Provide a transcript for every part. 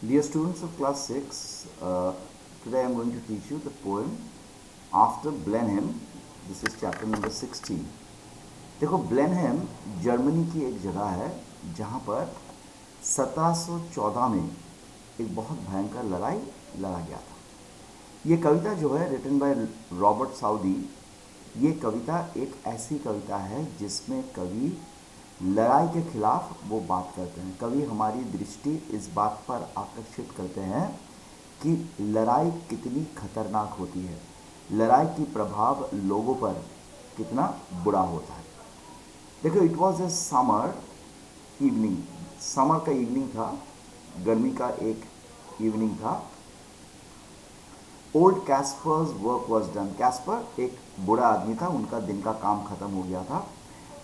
Dear students of class 6, today I am going to teach you the poem After Blenheim. This is chapter number 16. देखो, Blenheim Germany की एक जगह है जहाँ पर 1714 में एक बहुत भयंकर लड़ाई लड़ा गया था। ये कविता जो है रिटन बाय रॉबर्ट साउदी, ये कविता एक ऐसी कविता है जिसमें कवि लड़ाई के खिलाफ वो बात करते हैं। कवि हमारी दृष्टि इस बात पर आकर्षित करते हैं कि लड़ाई कितनी खतरनाक होती है, लड़ाई की प्रभाव लोगों पर कितना बुरा होता है। देखो, it was a summer evening, summer का इवनिंग था, गर्मी का एक इवनिंग था। Old Kaspar's work was done. Kaspar एक बूढ़ा आदमी था, उनका दिन का काम खत्म हो गया था।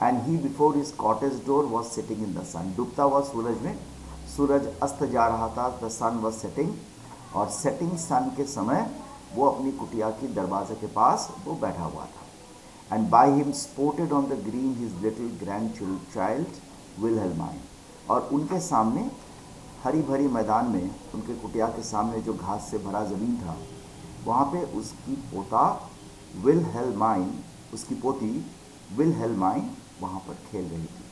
And he before his cottage door was sitting in the sun. डूबता हुआ सूरज में, सूरज अस्त जा रहा था, द सन वॉज सेटिंग, और सेटिंग सन के समय वो अपनी कुटिया की दरवाजे के पास वो बैठा हुआ था। And by him sported on the green his little grandchild Wilhelmine. और उनके सामने हरी भरी मैदान में, उनके कुटिया के सामने जो घास से भरा ज़मीन था, वहाँ पे उसकी पोता विल्हेल्माइन, उसकी पोती विल्हेल्माइन वहाँ पर खेल रही थी।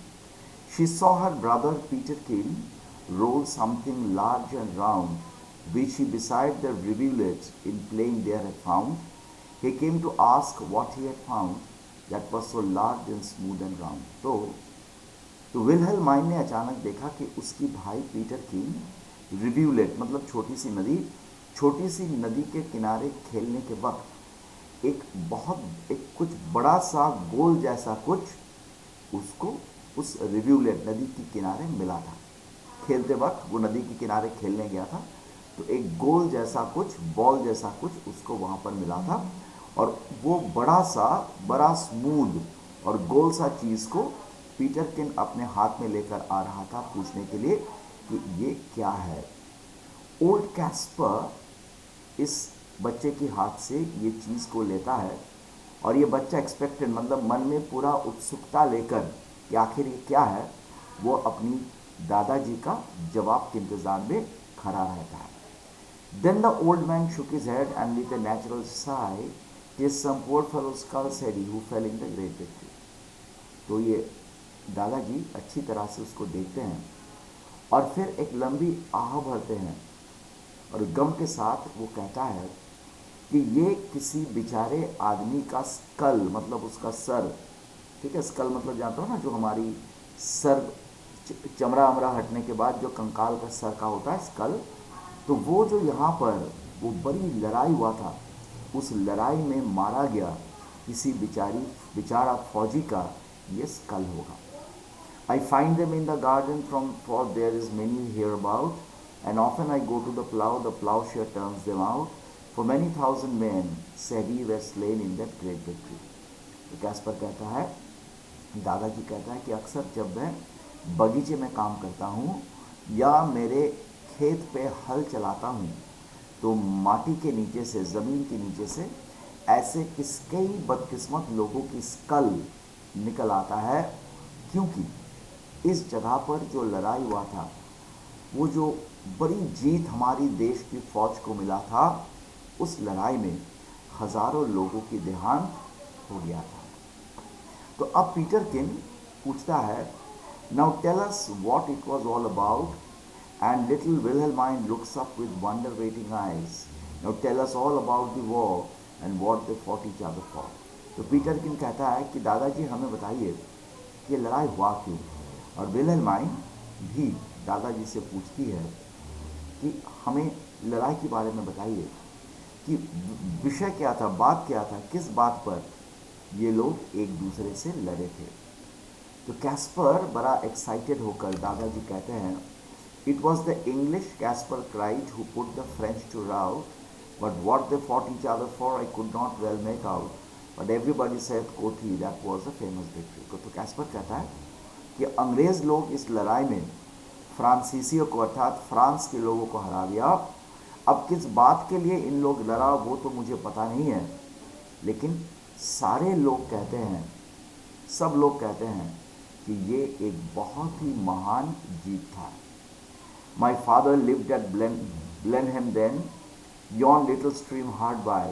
She saw her brother Peterkin roll something large and round, which he beside the rivulet in playing there had found. He came to ask what he had found that was so large and smooth and round. तो विल्हेल्माइन ने अचानक देखा कि उसकी भाई पीटरकिन रिव्यूलेट मतलब छोटी सी नदी के किनारे खेलने के वक्त एक कुछ बड़ा सा गोल जैसा कुछ उसको उस रिव्यूलेट नदी के किनारे मिला था। खेलते वक्त वो नदी के किनारे खेलने गया था, तो एक गोल जैसा कुछ, बॉल जैसा कुछ उसको वहाँ पर मिला था, और वो बड़ा स्मूथ और गोल सा चीज़ को पीटरकिन अपने हाथ में लेकर आ रहा था पूछने के लिए कि ये क्या है। ओल्ड कैस्पर इस बच्चे के हाथ से ये चीज़ को लेता है, और ये बच्चा एक्सपेक्टेड मतलब मन में पूरा उत्सुकता लेकर कि आखिर ये क्या है, वो अपनी दादाजी का जवाब के इंतजार में खड़ा रहता है। Then the old man shook his head and with a natural sigh, "'Tis some poor fellow's skull," said he, "who fell in the great victory." तो ये दादाजी अच्छी तरह से उसको देखते हैं और फिर एक लंबी आह भरते हैं, और गम के साथ वो कहता है कि ये किसी बेचारे आदमी का स्कल मतलब उसका सर, ठीक है, स्कल मतलब जानते हो ना, जो हमारी सर चमड़ा वमड़ा हटने के बाद जो कंकाल का सर का होता है, स्कल, तो वो जो यहाँ पर वो बड़ी लड़ाई हुआ था, उस लड़ाई में मारा गया किसी बेचारा फौजी का ये स्कल होगा। I find them in the garden for there is many hereabout, and often I go to the plowshare turns them out, for many thousand men, said he, were slain in that great victory. तो Caspar कहता है, दादाजी कहता है कि अक्सर जब मैं बगीचे में काम करता हूँ या मेरे खेत पे हल चलाता हूँ, तो माटी के नीचे से, ज़मीन के नीचे से ऐसे कई बदकिस्मत लोगों की स्कल निकल आता है, क्योंकि इस जगह पर जो लड़ाई हुआ था, वो जो बड़ी जीत हमारी देश की फौज को मिला था, उस लड़ाई में हज़ारों लोगों की देहांत हो गया था। तो अब पीटरकिन पूछता है, "Now tell us what it was all about." And little Wilhelmine looks up with wonder-waiting eyes. "Now tell us all about the war and what they fought each other for." तो पीटरकिन कहता है कि दादाजी हमें बताइए कि ये लड़ाई हुआ क्यों। और विल्हेल्माइन भी दादाजी से पूछती है कि हमें लड़ाई के बारे में बताइए कि विषय क्या था, बात क्या था, किस बात पर ये लोग एक दूसरे से लड़े थे। तो कैस्पर बड़ा एक्साइटेड होकर दादाजी कहते हैं, "It was the English," Caspar cried, "who put the French to rout, but what they fought each other for I could not well make out, but everybody said," quoth he, "that was a famous victory." तो Caspar कहता है कि अंग्रेज़ लोग इस लड़ाई में फ्रांसीसियों को अर्थात फ्रांस के लोगों को हरा दिया। अब किस बात के लिए इन लोग लड़ा वो तो मुझे पता नहीं है, लेकिन सारे लोग कहते हैं, सब लोग कहते हैं कि ये एक बहुत ही महान जीत था। My father lived at Blenheim then, yon little stream hard by.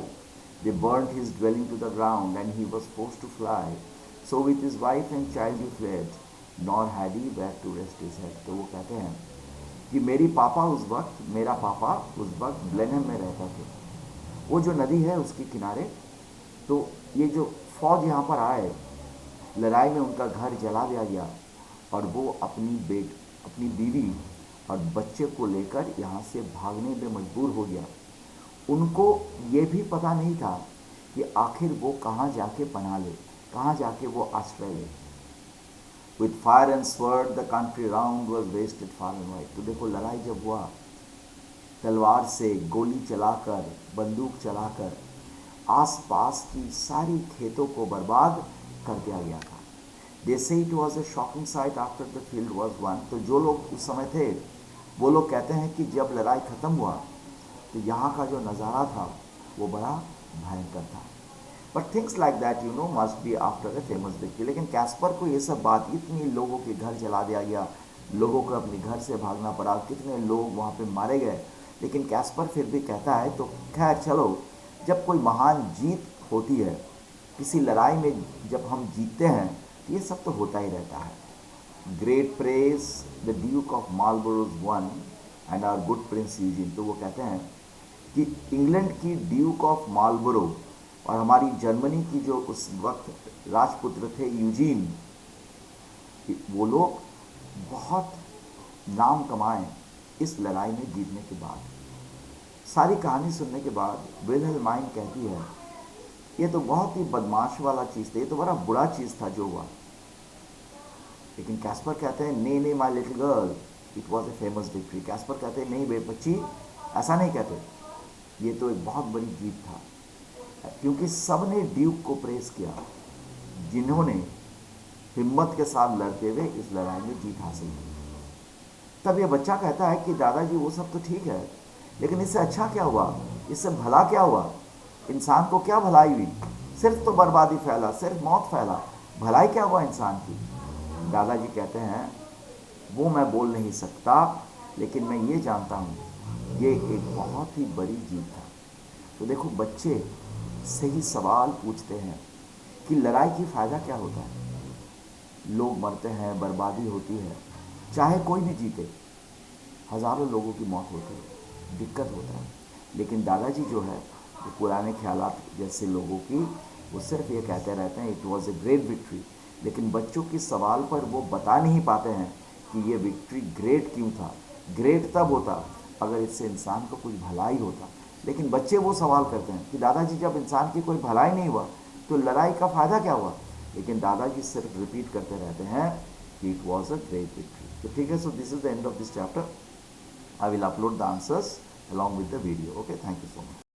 They burnt his dwelling to the ground, and he was forced to fly. So with his wife and child he fled, nor had he where to rest his head. तो वो कहते हैं कि मेरा पापा उस वक्त ब्लेनहम में रहता थे। वो जो नदी है उसके किनारे, तो ये जो फौज यहाँ पर आए, लड़ाई में उनका घर जला दिया गया और वो अपनी बीवी और बच्चे को लेकर यहाँ से भागने में मजबूर हो गया। उनको ये भी पता नहीं था कि आखिर वो कहाँ जाके पनाह ले, कहाँ जाके वो आश्रय ले। With fire and sword the country round was wasted far and wide। तो देखो लड़ाई जब हुआ, तलवार से गोली चलाकर, बंदूक चलाकर आस पास की सारी खेतों को बर्बाद कर दिया गया था। They say it was a shocking sight after the field was won। तो जो लोग उस समय थे वो लोग कहते हैं कि जब लड़ाई ख़त्म हुआ तो यहाँ का जो नज़ारा था वो बड़ा भयंकर था। But things like that must be after a famous victory. लेकिन कैस्पर को ये सब बात, इतनी लोगों के घर जला दिया गया, लोगों को अपने घर से भागना पड़ा, कितने लोग वहाँ पे मारे गए, लेकिन कैस्पर फिर भी कहता है तो खैर चलो, जब कोई महान जीत होती है, किसी लड़ाई में जब हम जीतते हैं तो ये सब तो होता ही रहता है। Great praise the duke of Marlborough's won and our good prince Eugene. तो वो कहते हैं कि इंग्लैंड की ड्यूक ऑफ मार्लबोरो और हमारी जर्मनी की जो उस वक्त राजपुत्र थे यूजीन, वो लोग बहुत नाम कमाए इस लड़ाई में जीतने के बाद। सारी कहानी सुनने के बाद विल्हेल्माइन कहती है ये तो बहुत ही बदमाश वाला चीज़ था, ये तो बड़ा बुरा चीज़ था जो हुआ। लेकिन कैस्पर कहते हैं नहीं my little girl, it was a famous victory. Caspar कहते हैं नहीं बच्ची, ऐसा नहीं कहते, ये तो एक बहुत बड़ी जीत था, क्योंकि सब ने ड्यूक को प्रेस किया जिन्होंने हिम्मत के साथ लड़ते हुए इस लड़ाई में जीत हासिल की। तब ये बच्चा कहता है कि दादाजी वो सब तो ठीक है, लेकिन इससे अच्छा क्या हुआ, इससे भला क्या हुआ, इंसान को क्या भलाई हुई, सिर्फ तो बर्बादी फैला, सिर्फ मौत फैला, भलाई क्या हुआ इंसान की। दादाजी कहते हैं वो मैं बोल नहीं सकता, लेकिन मैं ये जानता हूँ ये एक बहुत ही बड़ी जीत था। तो देखो बच्चे सही सवाल पूछते हैं कि लड़ाई की फ़ायदा क्या होता है। लोग मरते हैं, बर्बादी होती है, चाहे कोई भी जीते, हज़ारों लोगों की मौत होती है, दिक्कत होता है, लेकिन दादाजी जो है वो पुराने ख्यालात जैसे लोगों की, वो सिर्फ ये कहते रहते हैं it was a great victory. लेकिन बच्चों के सवाल पर वो बता नहीं पाते हैं कि ये विक्ट्री ग्रेट क्यों था। ग्रेट तब होता अगर इससे इंसान को कुछ भलाई होता, लेकिन बच्चे वो सवाल करते हैं कि दादाजी जब इंसान की कोई भलाई नहीं हुआ तो लड़ाई का फ़ायदा क्या हुआ। लेकिन दादाजी सिर्फ रिपीट करते रहते हैं कि it was a great victory. तो ठीक है, so this is the end of this chapter. I will upload the answers along with the video. Okay, thank you so much.